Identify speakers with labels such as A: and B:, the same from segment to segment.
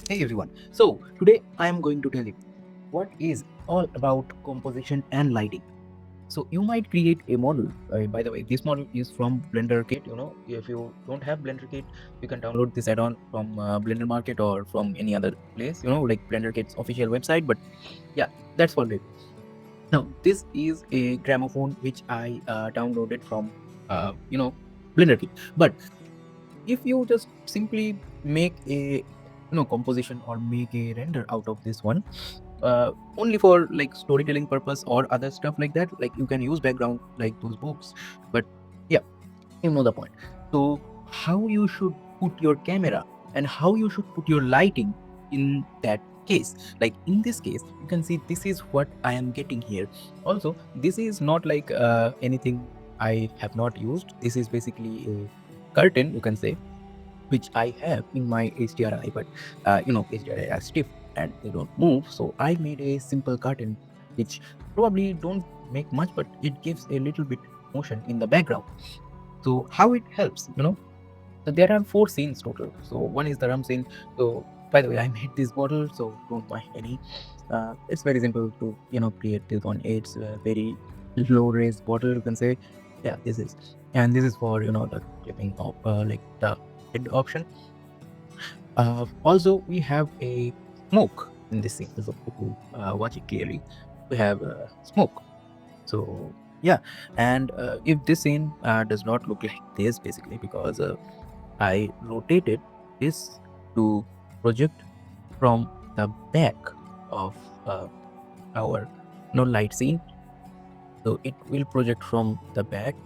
A: Hey everyone. So today I am going to tell you what is all about composition and lighting. So you might create a model. By the way, this model is from Blender Kit. If you don't have Blender Kit, you can download this add-on from Blender Market or from any other place. Like Blender Kit's official website. But yeah, that's for it. Now this is a gramophone which I downloaded from Blender Kit. But if you just simply make a composition or make a render out of this one only for like storytelling purpose or other stuff like that, like you can use background like those books. But yeah, you know the point. So how you should put your camera and how you should put your lighting in that case, like in this case you can see this is what I am getting here. Also this is not like anything I have not used. This is basically a curtain, you can say, which I have in my HDRI, but HDRI are stiff and they don't move. So I made a simple curtain, which probably don't make much, but it gives a little bit motion in the background. So how it helps. So there are 4 scenes total. So one is the rum scene. So by the way, I made this bottle, so don't buy any. It's very simple to create this one. It's a very low res bottle, you can say. Yeah, this is, and this is for the clipping of like the head option. Also, we have a smoke in this scene. So to watch it clearly, we have smoke. So yeah, and if this scene does not look like this, basically because I rotated this to project from the back of uh, our light scene. So it will project from the back,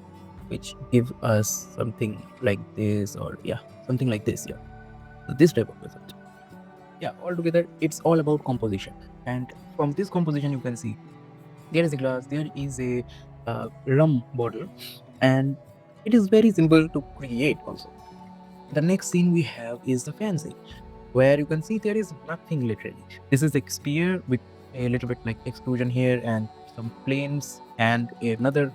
A: which give us something like this, or yeah, something like this. Yeah, so this type of result. Yeah, altogether it's all about composition. And from this composition you can see there is a glass, there is a rum bottle, and it is very simple to create also. The next scene we have is the fan scene, where you can see there is nothing literally. This is a spear with a little bit like exclusion here and some planes, and another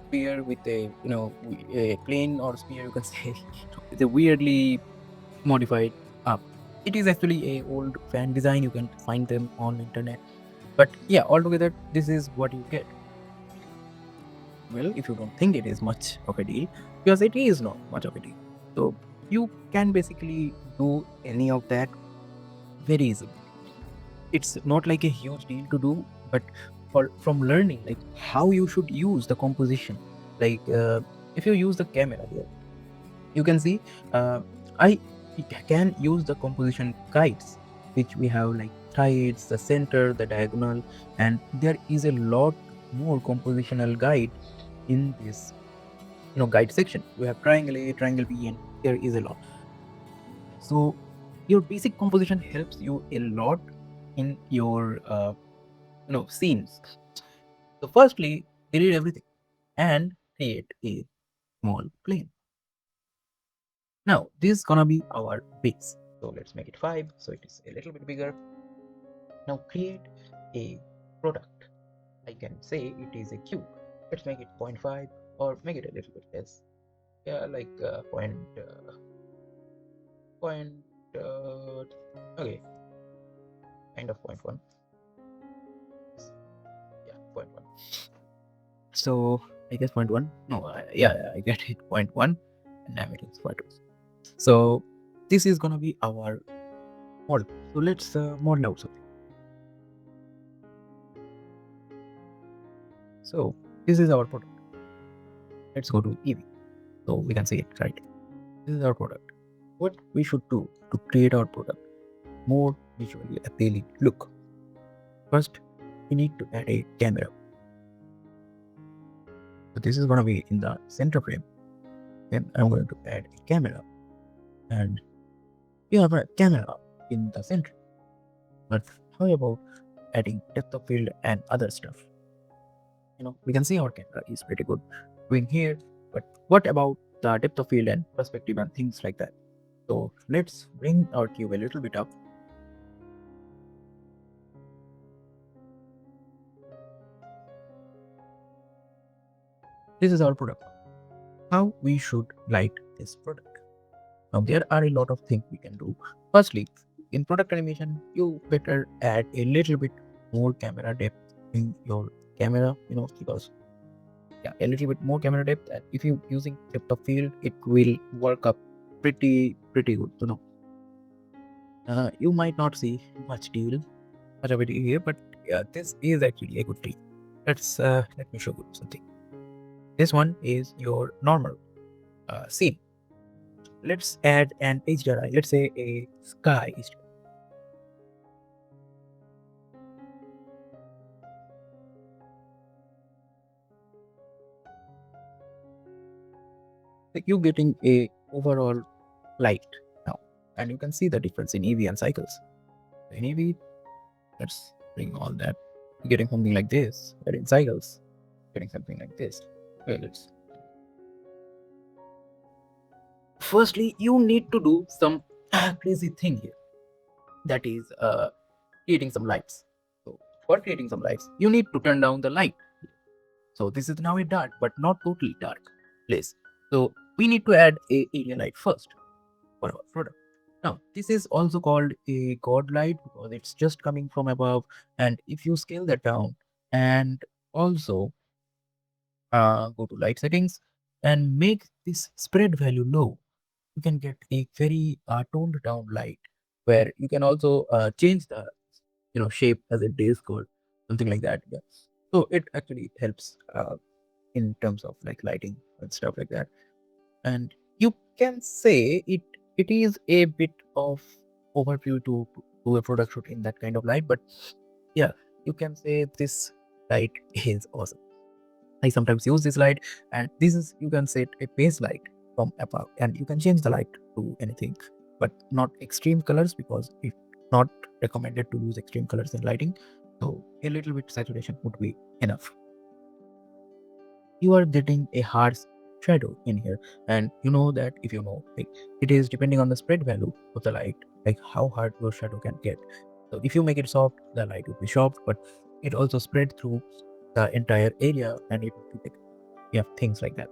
A: spear with a plane or spear, you can say, with a weirdly modified up. It is actually a old fan design. You can find them on internet. But yeah, altogether, this is what you get. Well, if you don't think it is much of a deal, because it is not much of a deal. So you can basically do any of that very easily. It's not like a huge deal to do, but from learning like how you should use the composition, like if you use the camera here, you can see I can use the composition guides, which we have like tides, the center, the diagonal, and there is a lot more compositional guide in this guide section. We have triangle A, triangle B, and there is a lot. So your basic composition helps you a lot in your scenes. So firstly, delete everything and create a small plane. Now this is gonna be our base. So let's make it 5 so it is a little bit bigger. Now create a product. I can say it is a cube. Let's make it 0.5 or make it a little bit less. Yeah, like point okay, kind of point 1. Yeah, point 1. So I guess point 1. No, yeah, I get it, point 1, and now it is point 2. So this is gonna be our model. So let's model out something. So this is our product. Let's go to EV. So we can see it, right? This is our product. What we should do to create our product more visually appealing look. First, we need to add a camera. So this is gonna be in the center frame. Then I'm going to add a camera, and we have a camera in the center. But how about adding depth of field and other stuff? We can see our camera is pretty good doing here, but what about the depth of field and perspective and things like that? So let's bring our cube a little bit up. This is our product. How we should light this product. Now there are a lot of things we can do. Firstly, in product animation, you better add a little bit more camera depth in your camera, because yeah, a little bit more camera depth. And if you using depth of field, it will work up pretty good. You might not see much of it here, but yeah, this is actually a good trick. Let me show you something. This one is your normal scene. Let's add an HDRI. Let's say a sky HDRI. Like you getting a overall light now, and you can see the difference in EV and cycles. In EV, let's bring all that. You're getting something like this, but in cycles, getting something like this. Okay, let's. Firstly, you need to do some crazy thing here. That is creating some lights. So for creating some lights, you need to turn down the light. So this is now a dark, but not totally dark place. So we need to add a area light first for our product. Now this is also called a god light because it's just coming from above. And if you scale that down and also go to light settings and make this spread value low, you can get a very toned down light where you can also change the shape as a day score, something like that. Yeah. So it actually helps in terms of like lighting and stuff like that. And you can say it is a bit of overview to do a product shoot in that kind of light, but yeah, you can say this light is awesome. I sometimes use this light, and this is, you can set a base light from above, and you can change the light to anything, but not extreme colors because it's not recommended to use extreme colors in lighting. So a little bit saturation would be enough. You are getting a harsh shadow in here, and you know that if you know, like, it is depending on the spread value of the light, like how hard your shadow can get. So if you make it soft, the light will be soft, but it also spread through the entire area, and it will be like, yeah, things like that.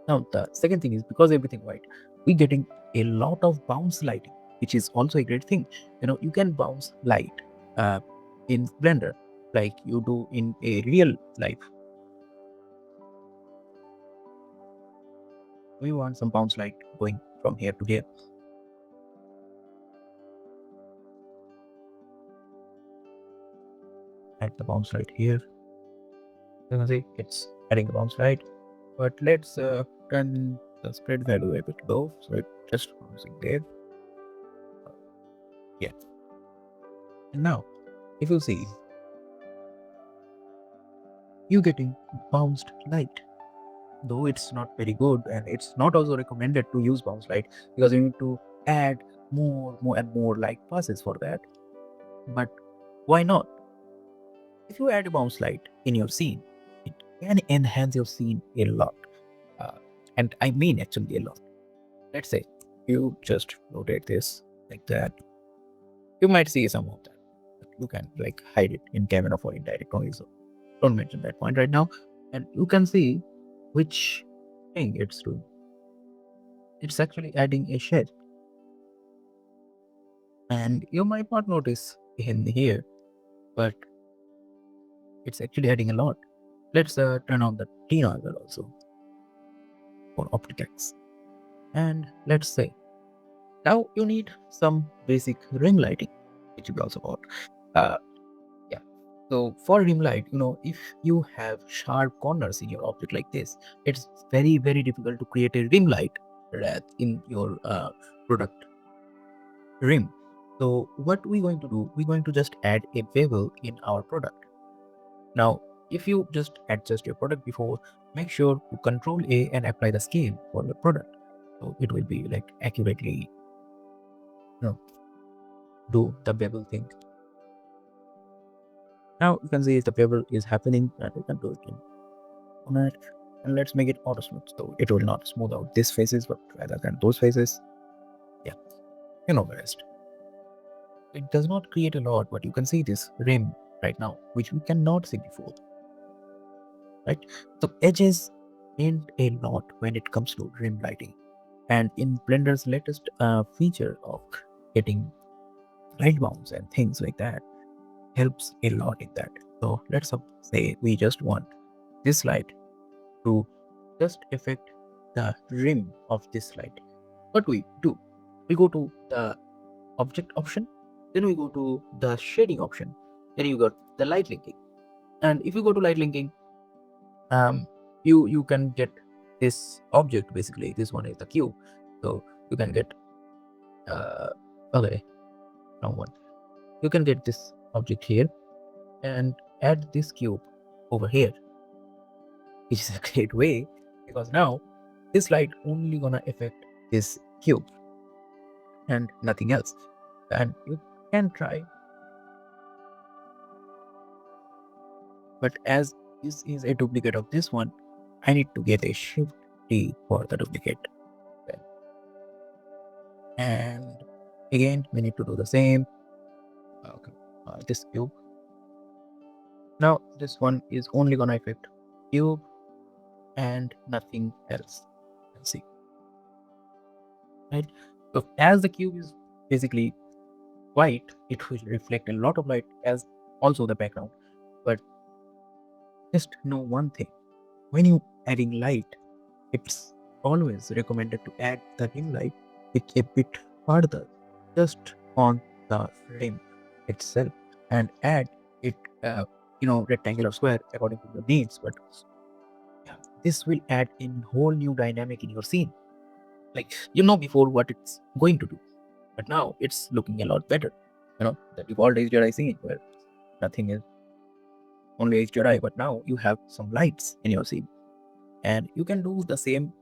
A: Now the second thing is, because everything white, we getting a lot of bounce lighting, which is also a great thing. You can bounce light uh, in Blender like you do in a real life. We want some bounce light going from here to here. Add the bounce light here. You can see it's adding the bounce light, but let's turn the spread value a bit low, so it just bouncing there. Yeah. And now, if you see, you getting bounced light, though it's not very good, and it's not also recommended to use bounce light because you need to add more and more light passes for that. But why not? If you add a bounce light in your scene, it can enhance your scene a lot. Uh, and I mean actually a lot. Let's say you just rotate this like that. You might see some of that. But you can like hide it in camera for indirect only. So don't mention that point right now. And you can see which thing it's doing. It's actually adding a shed. And you might not notice in here, but it's actually adding a lot. Let's turn on the denoiser also for OptiX. And let's say now you need some basic rim lighting, which we also got. Uh, yeah. So for rim light, if you have sharp corners in your object like this, it's very difficult to create a rim light in your product rim. So what we're going to do, we're going to just add a bevel in our product. Now, if you just adjust your product before, make sure to Control A and apply the scale for your product. So it will be like accurately, do the bevel thing. Now you can see the bevel is happening, and you can do it on it. And let's make it auto smooth. So it will not smooth out these faces, but rather than those faces. Yeah, you know the rest. It does not create a lot, but you can see this rim right now, which we cannot see before. Right? So edges mean a lot when it comes to rim lighting. And in Blender's latest feature of getting light bounce and things like that helps a lot in that. So let's say we just want this light to just affect the rim of this light. What we do, we go to the object option, then we go to the shading option, then you got the light linking. And if you go to light linking, you can get this object. Basically this one is the cube, so you can get uh okay, wrong one. You can get this object here and add this cube over here, which is a great way, because now this light only gonna affect this cube and nothing else. And you can try, but as this is a duplicate of this one, I need to get a shift D for the duplicate. And again we need to do the same. Okay, this cube, now this one is only gonna affect cube and nothing else. You can see, right? So as the cube is basically white, it will reflect a lot of light as also the background. But just know one thing, when you adding light, it's always recommended to add the rim light a bit further, just on the rim itself, and add it rectangle or square according to your needs. But yeah, this will add in whole new dynamic in your scene. Like, before what it's going to do, but now it's looking a lot better. The default HDRI scene where nothing is, only HDRI, but now you have some lights in your scene, and you can do the same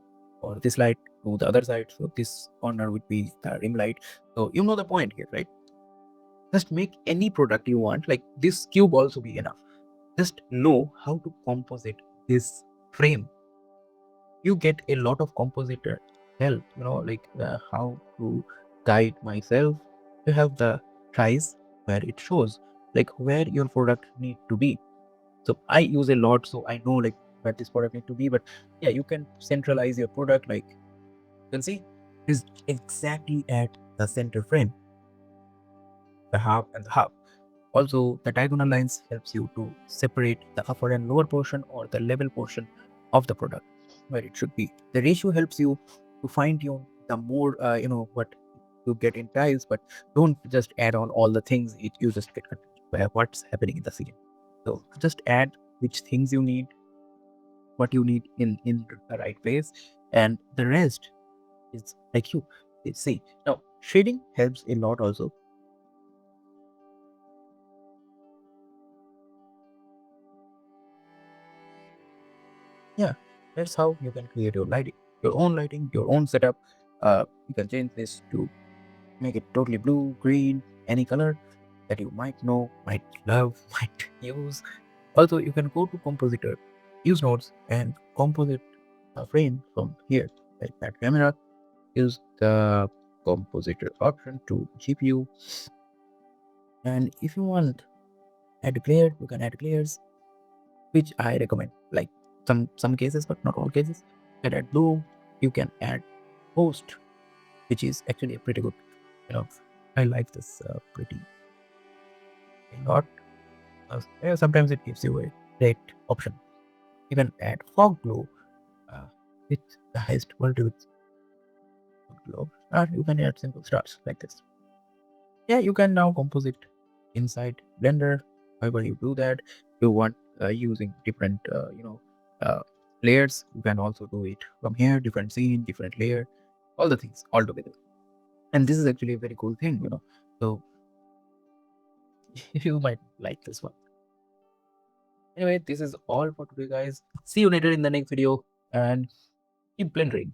A: for this light to the other side. So this corner would be the rim light. So you know the point here, right? Just make any product you want, like this cube also be enough. Just know how to composite this frame. You get a lot of compositor help, like how to guide myself. You have the price where it shows like where your product need to be. So I use a lot, so I know like where this product need to be. But yeah, you can centralize your product. Like you can see is exactly at the center frame, the half and the half. Also, the diagonal lines helps you to separate the upper and lower portion or the level portion of the product where it should be. The ratio helps you to fine tune the more what you get in tiles, but don't just add on all the things. You just get confused by what's happening in the scene. So just add which things you need, what you need in the right place, and the rest is like you see. Now shading helps a lot also. Yeah, that's how you can create your own lighting, your own setup. You can change this to make it totally blue, green, any color that you might know, might love, might use. Also, you can go to compositor, use nodes, and composite a frame from here. Like that camera, use the compositor option to GPU. And if you want add glare, you can add glares, which I recommend. Like some cases, but not all cases. You can add bloom, you can add post, which is actually a pretty good. You know, I like this pretty a lot. Sometimes it gives you a great option. You can add fog glow uh, with the highest quality with fog glow, or you can add simple stars like this. Yeah, you can now composite inside Blender. However, you do that, you want using different uh, layers. You can also do it from here, different scene, different layer, all the things all together. And this is actually a very cool thing. So you might like this one. Anyway, this is all for today, guys. See you later in the next video, and keep blending.